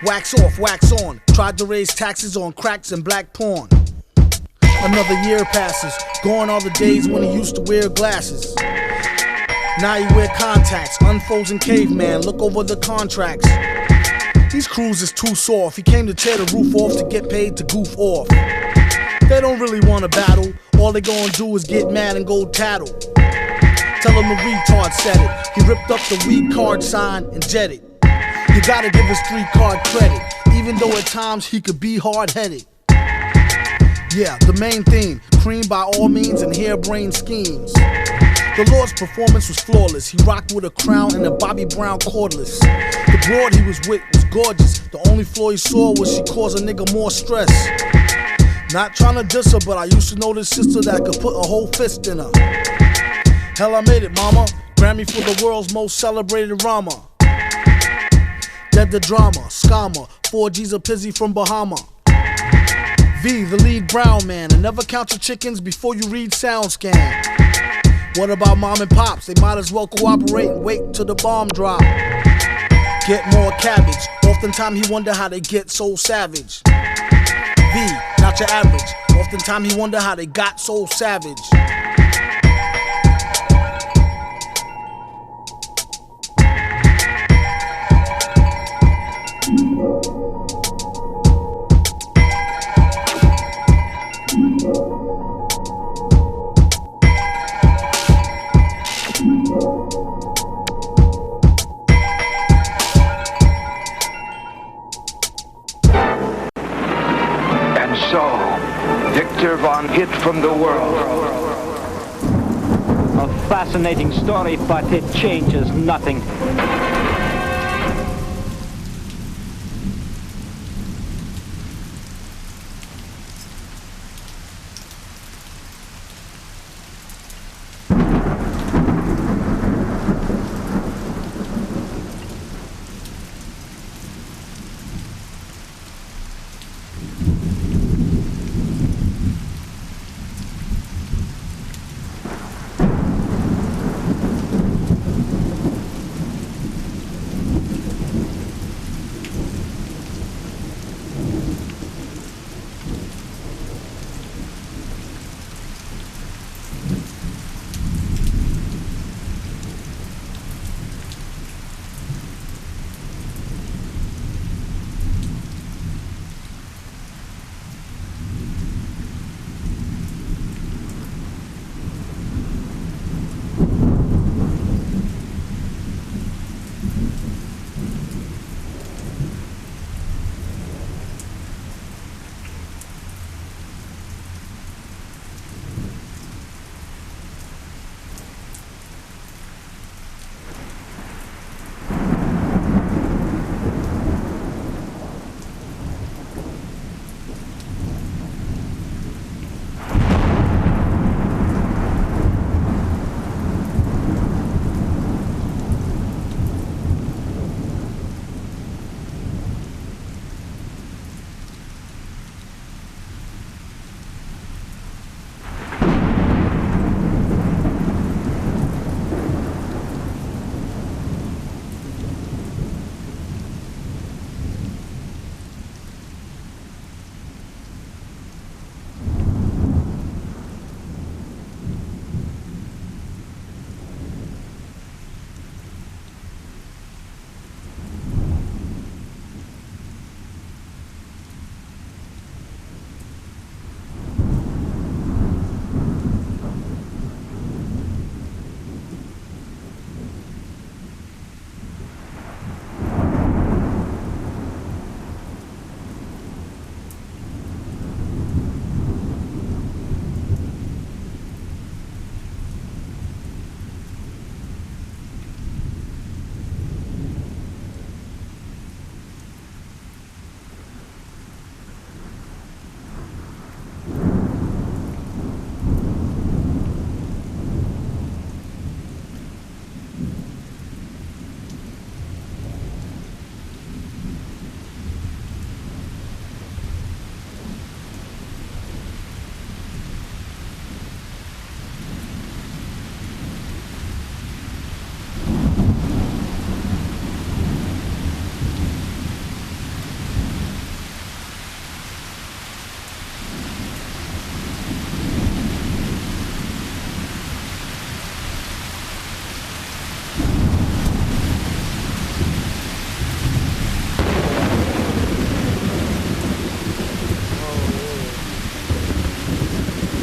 Wax off, wax on, tried to raise taxes on cracks and black porn. Another year passes, gone are the days when he used to wear glasses. Now he wear contacts, unfrozen caveman, look over the contracts. These crews is too soft, he came to tear the roof off to get paid to goof off. They don't really wanna battle, all they gonna do is get mad and go tattle. Tell him the retard said it, he ripped up the weak card sign and jetted. You gotta give his 3-card credit, even though at times he could be hard-headed. Yeah, the main theme, cream by all means and harebrained schemes. The Lord's performance was flawless, he rocked with a crown and a Bobby Brown cordless. The broad he was with was gorgeous, the only flaw he saw was she caused a nigga more stress. Not trying to diss her, but I used to know this sister that could put a whole fist in her. Hell, I made it, mama. Grammy for the world's most celebrated rama. Dead the drama, scammer, 4G's a pizzy from Bahama. V, the lead brown man, and never count your chickens before you read SoundScan. What about mom and pops? They might as well cooperate and wait till the bomb drop. Get more cabbage, oftentimes he wonder how they get so savage. V, not your average, oftentimes he wonder how they got so savage. And so, Viktor Vaughn hid from the world. A fascinating story, but it changes nothing.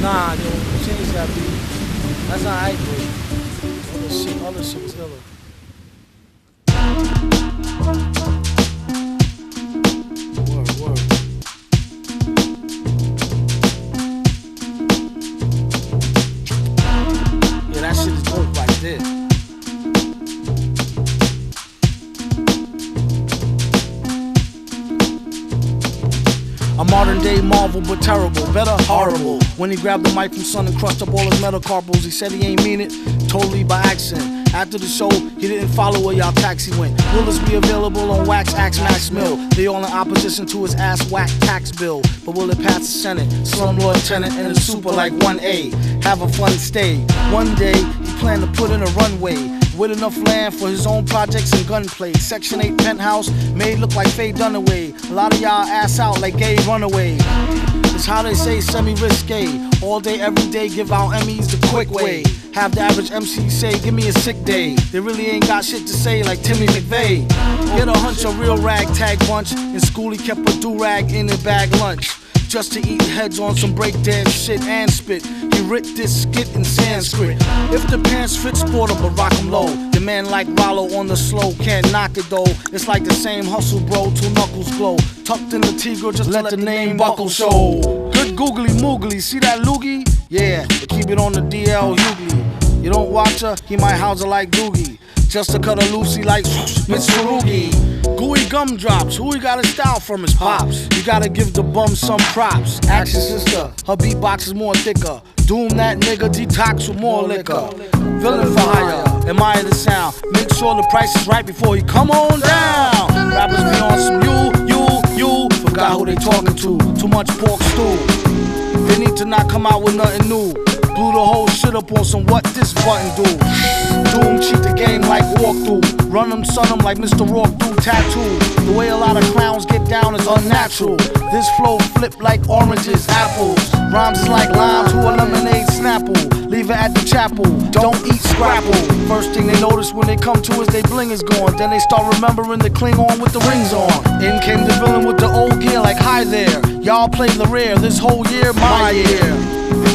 Nah, yo, change that beat. That's not hype, bro. Other shit was iller. Word. Yeah, that shit is dope right there. A modern day marvel, but terrible, better horrible. When he grabbed the mic from Son and crushed up all his metacarpals, he said he ain't mean it, totally by accident. After the show, he didn't follow where y'all taxi went. Will this be available on Wax Axe Max Mill? They all in opposition to his ass whack tax bill. But will it pass the Senate? Slumlord tenant and a super like 1A. Have a fun stay. One day, he planned to put in a runway with enough land for his own projects and gunplay. Section 8 penthouse made look like Faye Dunaway. A lot of y'all ass out like gay runaway. It's how they say semi-risque. All day, every day, give out Emmys the quick way. Have the average MC say, give me a sick day. They really ain't got shit to say like Timmy McVeigh. Get a hunch, a real ragtag bunch. In school he kept a do-rag in a bag lunch. Just to eat heads on some breakdance shit and spit. He writ this skit in Sanskrit. If the pants fit, sport 'em, but rock 'em low. The man like Rollo on the slow, can't knock it though. It's like the same hustle, bro, two knuckles glow. Tucked in the Tigre, just let the name buckle show. Good googly moogly, see that loogie? Yeah, but keep it on the DL Hughley. You don't watch her, he might house her like Doogie. Just to cut a Lucy like Mitsurugi. Gooey gumdrops, who he got his style from his pops. You gotta give the bum some props. Ask your sister, her beatbox is more thicker. Doom that nigga, detox with more liquor. Villain for hire, admire the sound. Make sure the price is right before you come on down. Rappers be on some you. Forgot who they talking to, too much pork stew. They need to not come out with nothing new. Blew the whole shit up on some what this button do. Doom cheat the game like walkthrough. Run them, son them like Mr. Rock through tattoo. The way a lot of clowns get down is unnatural. This flow flip like oranges, apples. Rhymes is like limes who a lemonade snapple. Leave it at the chapel, don't eat scrapple. First thing they notice when they come to is they bling is gone. Then they start remembering the Klingon with the rings on. In came the villain with the old gear like hi there. Y'all played the rare, this whole year, my year.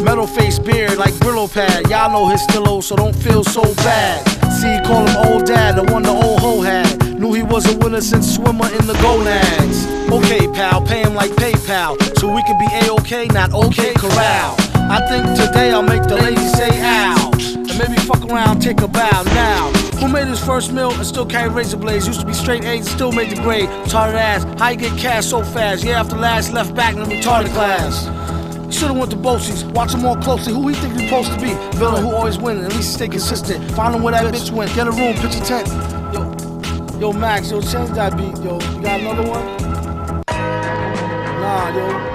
Metal face beard like Brillo pad. Y'all know his still so don't feel so bad. See, call him old dad, the one the old hoe had. Knew he was a winner since swimmer in the gonads. Okay, pal, pay him like PayPal, so we can be A-OK, not OK corral. I think today I'll make the ladies say ow, and maybe fuck around, take a bow now. Who made his first meal and still carry razor blades? Used to be straight A's, still made the grade. Retarded ass, how you get cash so fast? Yeah, after last left back in the retarded class. Should've went to Bosie's, watch him more closely. Who he think he's supposed to be? Villain who always win, at least stay consistent. Find him where that bitch went, get a room, pitch a tent. Yo, Max, yo, change that beat, yo. You got another one? Nah, yo.